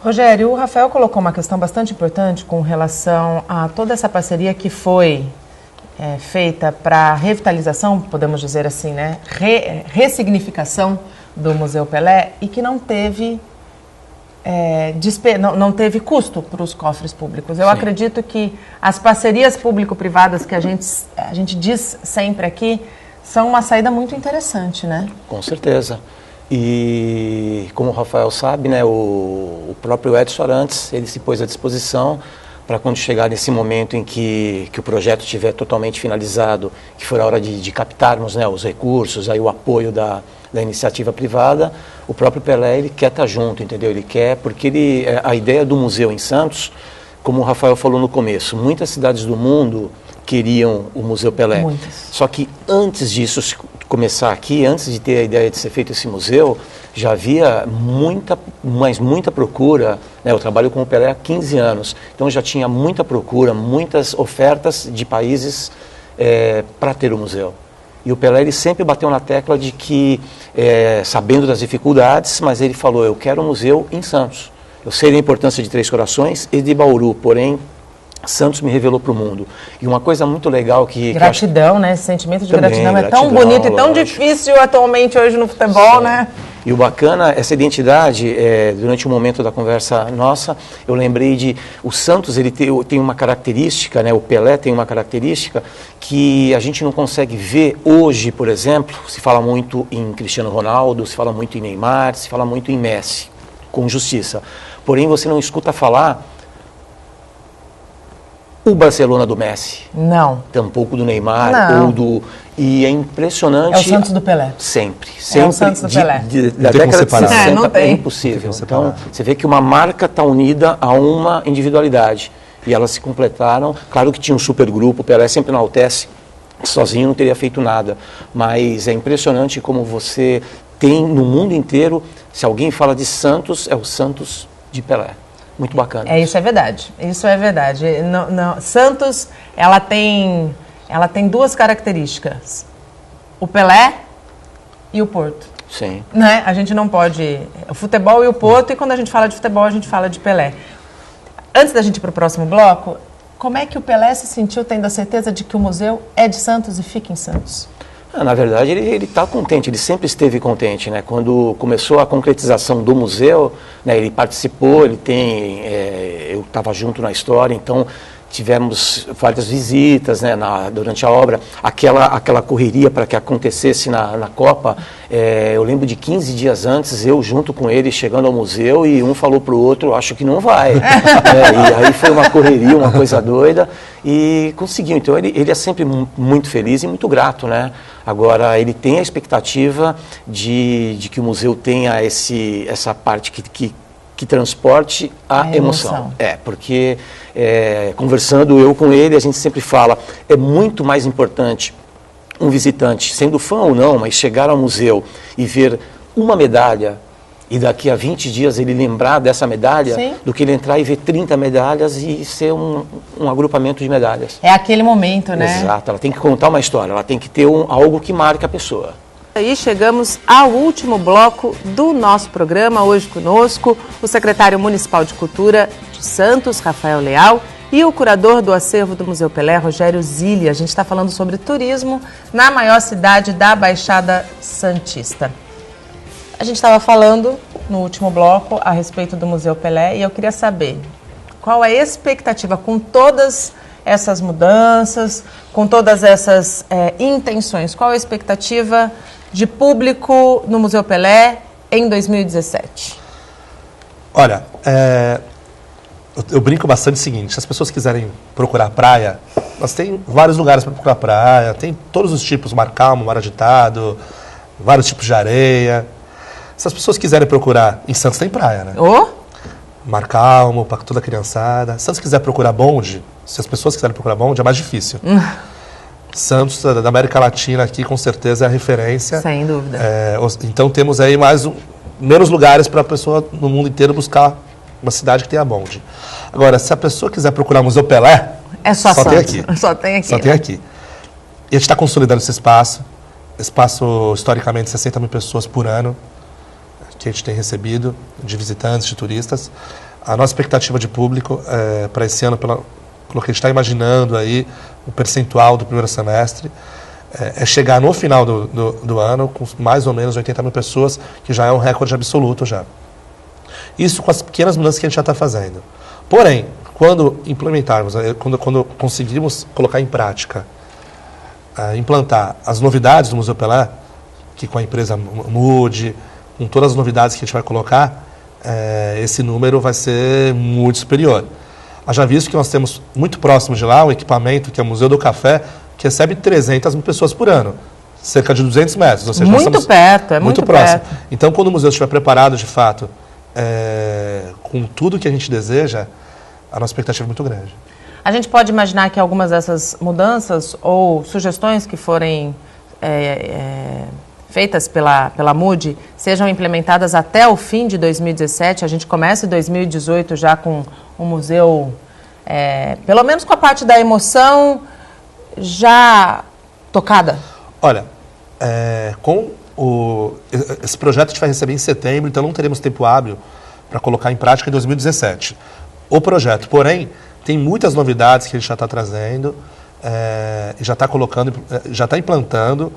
Rogério, o Rafael colocou uma questão bastante importante com relação a toda essa parceria que foi feita para revitalização, podemos dizer assim, né? Ressignificação do Museu Pelé e que não teve não teve custo para os cofres públicos. Eu acredito que as parcerias público-privadas que a gente diz sempre aqui são uma saída muito interessante, né? Com certeza. E como o Rafael sabe, né, o próprio Edson Arantes, ele se pôs à disposição para quando chegar nesse momento em que o projeto estiver totalmente finalizado, que for a hora de captarmos, né, os recursos, aí o apoio da iniciativa privada, o próprio Pelé, ele quer estar junto, entendeu? Ele quer, porque a ideia do museu em Santos, como o Rafael falou no começo, muitas cidades do mundo queriam o Museu Pelé. Muitas. Só que antes disso começar aqui, antes de ter a ideia de ser feito esse museu, já havia muita procura, né? Eu trabalho com o Pelé há 15 anos, então já tinha muita procura, muitas ofertas de países para ter o museu. E o Pelé, ele sempre bateu na tecla de que, sabendo das dificuldades, mas ele falou, eu quero um museu em Santos. Eu sei da importância de Três Corações e de Bauru, porém, Santos me revelou para o mundo. E uma coisa muito legal que... Gratidão, né? Esse sentimento de também, gratidão é tão bonito e tão difícil atualmente hoje no futebol, sim, né? E o bacana, essa identidade, durante o momento da conversa nossa, eu lembrei de... O Santos, ele tem uma característica, né? O Pelé tem uma característica que a gente não consegue ver hoje, por exemplo. Se fala muito em Cristiano Ronaldo, se fala muito em Neymar, se fala muito em Messi, com justiça. Porém, você não escuta falar o Barcelona do Messi. Não. Tampouco do Neymar, não. ou do... E é impressionante... É o Santos do Pelé. Sempre. É o Santos do Pelé. Da década de 60 não tem. é impossível. Então, você vê que uma marca está unida a uma individualidade. E elas se completaram. Claro que tinha um supergrupo, o Pelé sempre enaltece, sozinho não teria feito nada. Mas é impressionante como você tem no mundo inteiro, se alguém fala de Santos, é o Santos de Pelé. Muito bacana. Isso é verdade. Isso é verdade. Santos, ela tem duas características. O Pelé e o Porto. Sim. Né? A gente não pode... O futebol e o Porto, e quando a gente fala de futebol, a gente fala de Pelé. Antes da gente ir para o próximo bloco, como é que o Pelé se sentiu tendo a certeza de que o museu é de Santos e fica em Santos? Na verdade, ele está contente, ele sempre esteve contente, né? Quando começou a concretização do museu, né, ele participou, eu estava junto na história, então tivemos várias visitas, né, durante a obra, aquela correria para que acontecesse na Copa. Eu lembro de 15 dias antes, eu junto com ele chegando ao museu, e um falou para o outro, acho que não vai. E aí foi uma correria, uma coisa doida, e conseguiu. Então ele é sempre muito feliz e muito grato, né? Agora, ele tem a expectativa de que o museu tenha essa parte que transporte a emoção. Porque conversando eu com ele, a gente sempre fala, é muito mais importante um visitante, sendo fã ou não, mas chegar ao museu e ver uma medalha e daqui a 20 dias ele lembrar dessa medalha, sim, do que ele entrar e ver 30 medalhas e ser um agrupamento de medalhas. É aquele momento, né? Exato, ela tem que contar uma história, ela tem que ter algo que marque a pessoa. Aí chegamos ao último bloco do nosso programa. Hoje conosco o secretário municipal de Cultura de Santos, Rafael Leal, e o curador do acervo do Museu Pelé, Rogério Zilli. A gente está falando sobre turismo na maior cidade da Baixada Santista. A gente estava falando no último bloco a respeito do Museu Pelé e eu queria saber qual é a expectativa com todas essas mudanças, com todas essas intenções. Qual a expectativa de público no Museu Pelé em 2017? Olha, eu brinco bastante o seguinte, se as pessoas quiserem procurar praia, nós tem vários lugares para procurar praia, tem todos os tipos, mar calmo, mar agitado, vários tipos de areia. Se as pessoas quiserem procurar, em Santos tem praia, né? Mar calmo, para toda a criançada. Se Santos quiser procurar bonde, se as pessoas quiserem procurar bonde, é mais difícil. Santos, da América Latina aqui, com certeza é a referência. Sem dúvida. Então temos aí menos lugares para a pessoa no mundo inteiro buscar uma cidade que tenha bonde. Agora, se a pessoa quiser procurar o Museu Pelé, só tem aqui. Só tem aqui. Só tem aqui. E a gente está consolidando esse espaço. Espaço, historicamente, 60 mil pessoas por ano que a gente tem recebido, de visitantes, de turistas. A nossa expectativa de público para esse ano, pelo que a gente está imaginando aí, o percentual do primeiro semestre, é chegar no final do ano com mais ou menos 80 mil pessoas, que já é um recorde absoluto já. Isso com as pequenas mudanças que a gente já está fazendo. Porém, quando implementarmos, quando conseguirmos colocar em prática, implantar as novidades do Museu Pelé, que com a empresa mude, com todas as novidades que a gente vai colocar, esse número vai ser muito superior. Haja visto que nós temos muito próximo de lá um equipamento que é o Museu do Café, que recebe 300 mil pessoas por ano, cerca de 200 metros. Ou seja, muito perto, muito próximo. Perto. Então, quando o museu estiver preparado, de fato, com tudo que a gente deseja, a nossa expectativa é muito grande. A gente pode imaginar que algumas dessas mudanças ou sugestões que forem feitas pela MUDE sejam implementadas até o fim de 2017. A gente começa em 2018 já com o museu, pelo menos com a parte da emoção já tocada. Olha, esse projeto a gente vai receber em setembro, então não teremos tempo hábil para colocar em prática em 2017. O projeto, porém, tem muitas novidades que a gente já está trazendo, e já está colocando, já está implantando,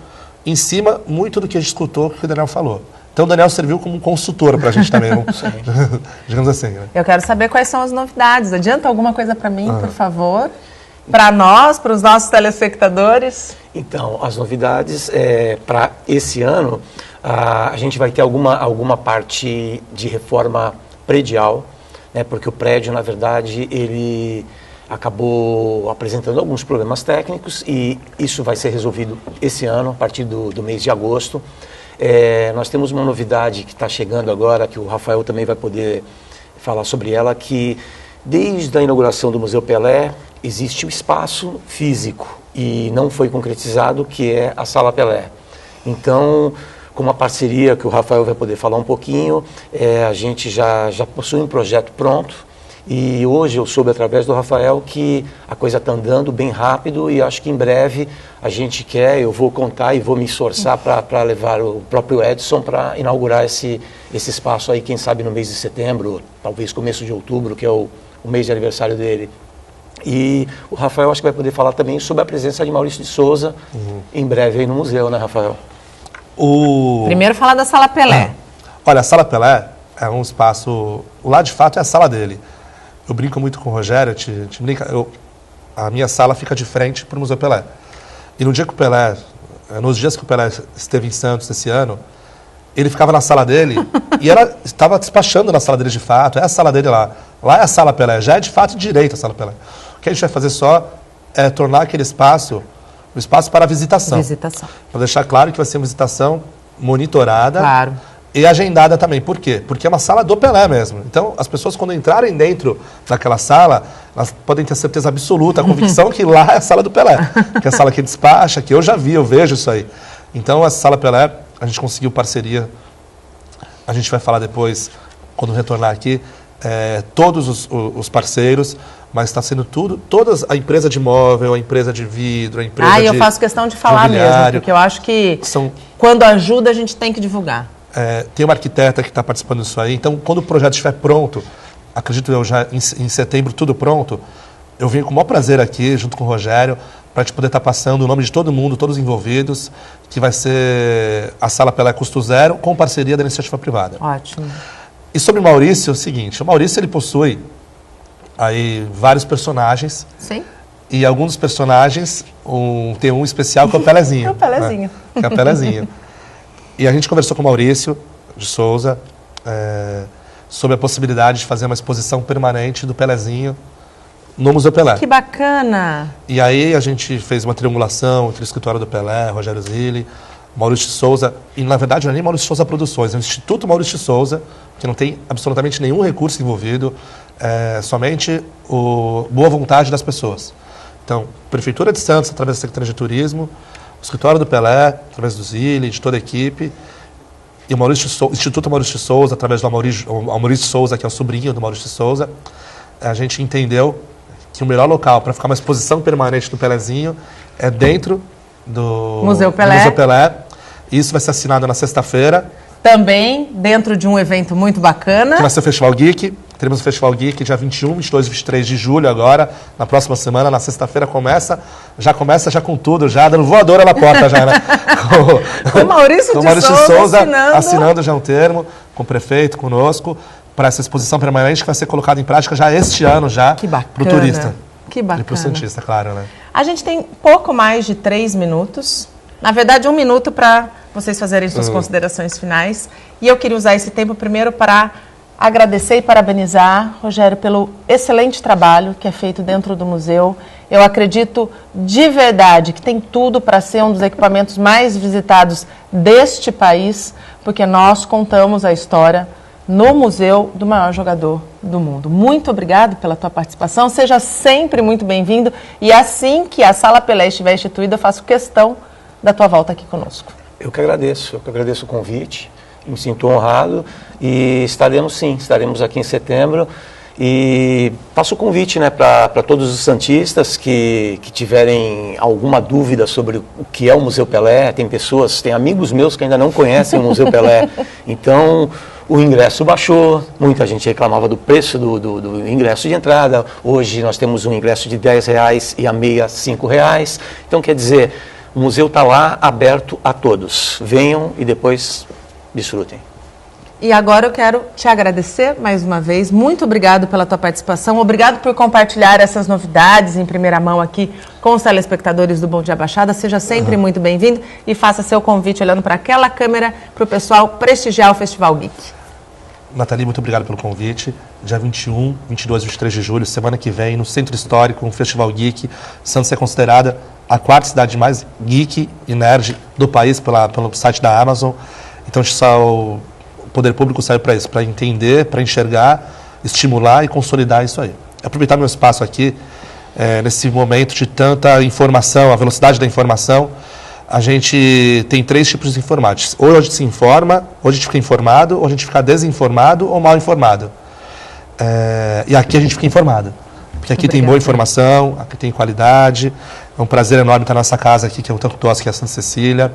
em cima muito do que a gente escutou, que o Daniel falou. Então o Daniel serviu como um consultor para a gente também, digamos assim. Né? Eu quero saber quais são as novidades. Adianta alguma coisa para mim, por favor? Para nós, para os nossos telespectadores? Então, as novidades, para esse ano, a gente vai ter alguma parte de reforma predial, né, porque o prédio, na verdade, ele acabou apresentando alguns problemas técnicos e isso vai ser resolvido esse ano, a partir do mês de agosto. Nós temos uma novidade que está chegando agora, que o Rafael também vai poder falar sobre ela, que desde a inauguração do Museu Pelé, existe o espaço físico e não foi concretizado, que é a Sala Pelé. Então, com uma parceria que o Rafael vai poder falar um pouquinho, a gente já possui um projeto pronto e hoje eu soube através do Rafael que a coisa está andando bem rápido e acho que em breve a gente eu vou contar e vou me esforçar para levar o próprio Edson para inaugurar esse espaço aí, quem sabe no mês de setembro, talvez começo de outubro, que é o mês de aniversário dele. E o Rafael acho que vai poder falar também sobre a presença de Maurício de Souza em breve aí no museu, né, Rafael? Primeiro falar da Sala Pelé. Olha, a Sala Pelé é um espaço... Lá, de fato, é a sala dele. Eu brinco muito com o Rogério, a minha sala fica de frente para o Museu Pelé. E nos dias que o Pelé esteve em Santos esse ano, ele ficava na sala dele e ela estava despachando na sala dele de fato. É a sala dele lá. Lá é a Sala Pelé. Já é de fato direito a Sala Pelé. O que a gente vai fazer só é tornar aquele espaço um espaço para visitação. Para deixar claro que vai ser uma visitação monitorada. Claro. E agendada também. Por quê? Porque é uma sala do Pelé mesmo. Então, as pessoas, quando entrarem dentro daquela sala, elas podem ter certeza absoluta, a convicção que lá é a sala do Pelé. Que é a sala que despacha, que eu já vi, eu vejo isso aí. Então, essa Sala Pelé, a gente conseguiu parceria. A gente vai falar depois, quando retornar aqui, todos os parceiros, mas está sendo todas a empresa de móvel, a empresa de vidro, a empresa de... eu faço questão de falar mesmo, porque eu acho que quando ajuda, a gente tem que divulgar. Tem uma arquiteta que está participando disso aí, então quando o projeto estiver pronto, acredito eu já em setembro, tudo pronto, eu venho com o maior prazer aqui, junto com o Rogério, para a gente poder estar passando o nome de todo mundo, todos os envolvidos, que vai ser a Sala Pelé custo zero, com parceria da iniciativa privada. Ótimo. E sobre o Maurício, é o seguinte, o Maurício ele possui aí vários personagens. Sim. E alguns dos personagens, tem um especial que é o Pelezinho. É o Pelezinho. Né? Que é o Pelezinho. E a gente conversou com o Maurício de Souza sobre a possibilidade de fazer uma exposição permanente do Pelezinho no Museu Pelé. Que bacana! E aí a gente fez uma triangulação entre o escritório do Pelé, Rogério Zilli, Maurício de Souza, e na verdade não é nem Maurício de Souza Produções, é o Instituto Maurício de Souza, que não tem absolutamente nenhum recurso envolvido, somente boa vontade das pessoas. Então, Prefeitura de Santos, através da Secretaria de Turismo, o escritório do Pelé, através do Zilli, de toda a equipe, e o Instituto Maurício de Souza, através do Maurício de Souza, que é o sobrinho do Maurício de Souza, a gente entendeu que o melhor local para ficar uma exposição permanente do Pelezinho é dentro do Museu Pelé. Isso vai ser assinado na sexta-feira. Também dentro de um evento muito bacana. Que vai ser o Festival Geek. Teremos o Festival Geek dia 21, 22 e 23 de julho agora. Na próxima semana, na sexta-feira, começa já com tudo, já dando voadora na porta já, né? Com o Maurício de Souza assinando já um termo, com o prefeito, conosco, para essa exposição permanente que vai ser colocada em prática já este ano, já para o turista. Que bacana. E para o cientista, claro, né? A gente tem pouco mais de 3 minutos. Na verdade, 1 minuto para vocês fazerem suas considerações finais. E eu queria usar esse tempo primeiro para agradecer e parabenizar, Rogério, pelo excelente trabalho que é feito dentro do museu. Eu acredito de verdade que tem tudo para ser um dos equipamentos mais visitados deste país, porque nós contamos a história no museu do maior jogador do mundo. Muito obrigado pela tua participação, seja sempre muito bem-vindo e assim que a Sala Pelé estiver instituída, eu faço questão da tua volta aqui conosco. Eu que agradeço o convite, me sinto honrado e estaremos aqui em setembro E passo o convite, né, para todos os santistas que tiverem alguma dúvida sobre o que é o Museu Pelé. Tem amigos meus que ainda não conhecem o Museu Pelé. Então, o ingresso baixou, muita gente reclamava do preço do ingresso de entrada. Hoje nós temos um ingresso de R$10 e a meia R$5. Então, quer dizer, o museu está lá aberto a todos. Venham e depois desfrutem. E agora eu quero te agradecer mais uma vez. Muito obrigado pela tua participação. Obrigado por compartilhar essas novidades em primeira mão aqui com os telespectadores do Bom Dia Baixada. Seja sempre muito bem-vindo e faça seu convite olhando para aquela câmera para o pessoal prestigiar o Festival Geek. Nathalie, muito obrigado pelo convite. Dia 21, 22 e 23 de julho, semana que vem, no Centro Histórico, no Festival Geek. Santos é considerada a quarta cidade mais geek e nerd do país pelo site da Amazon. Então, o poder público serve para isso, para entender, para enxergar, estimular e consolidar isso aí. Aproveitar meu espaço aqui, nesse momento de tanta informação, a velocidade da informação, a gente tem 3 tipos de informantes. Ou a gente se informa, ou a gente fica informado, ou a gente fica desinformado ou mal informado. E aqui a gente fica informado. Porque aqui tem boa informação, aqui tem qualidade. É um prazer enorme estar nessa casa aqui, que é o tanto nosso, que é a Santa Cecília.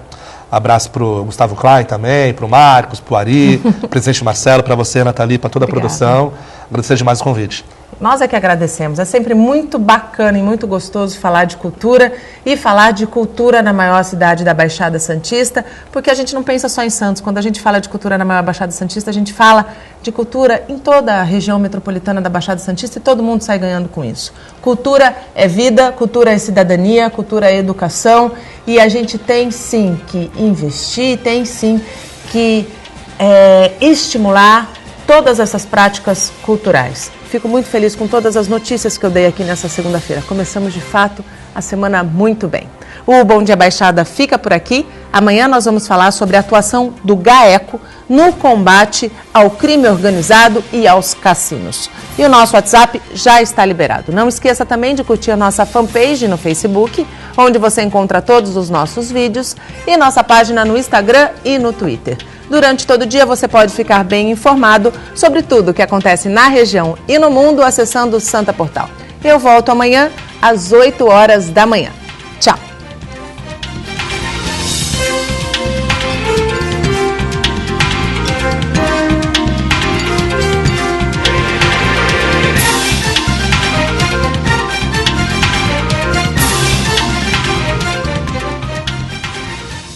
Abraço para o Gustavo Klein também, para o Marcos, para o Ari, o presidente Marcelo, para você, Nathalie, para toda a produção. Agradecer demais o convite. Nós é que agradecemos. É sempre muito bacana e muito gostoso falar de cultura e falar de cultura na maior cidade da Baixada Santista, porque a gente não pensa só em Santos. Quando a gente fala de cultura na maior Baixada Santista, a gente fala de cultura em toda a região metropolitana da Baixada Santista e todo mundo sai ganhando com isso. Cultura é vida, cultura é cidadania, cultura é educação e a gente tem sim que investir, tem sim que estimular todas essas práticas culturais. Fico muito feliz com todas as notícias que eu dei aqui nessa segunda-feira. Começamos, de fato, a semana muito bem. O Bom Dia Baixada fica por aqui. Amanhã nós vamos falar sobre a atuação do GAECO no combate ao crime organizado e aos cassinos. E o nosso WhatsApp já está liberado. Não esqueça também de curtir a nossa fanpage no Facebook, onde você encontra todos os nossos vídeos, e nossa página no Instagram e no Twitter. Durante todo o dia você pode ficar bem informado sobre tudo o que acontece na região e no mundo acessando o Santa Portal. Eu volto amanhã às 8 horas da manhã.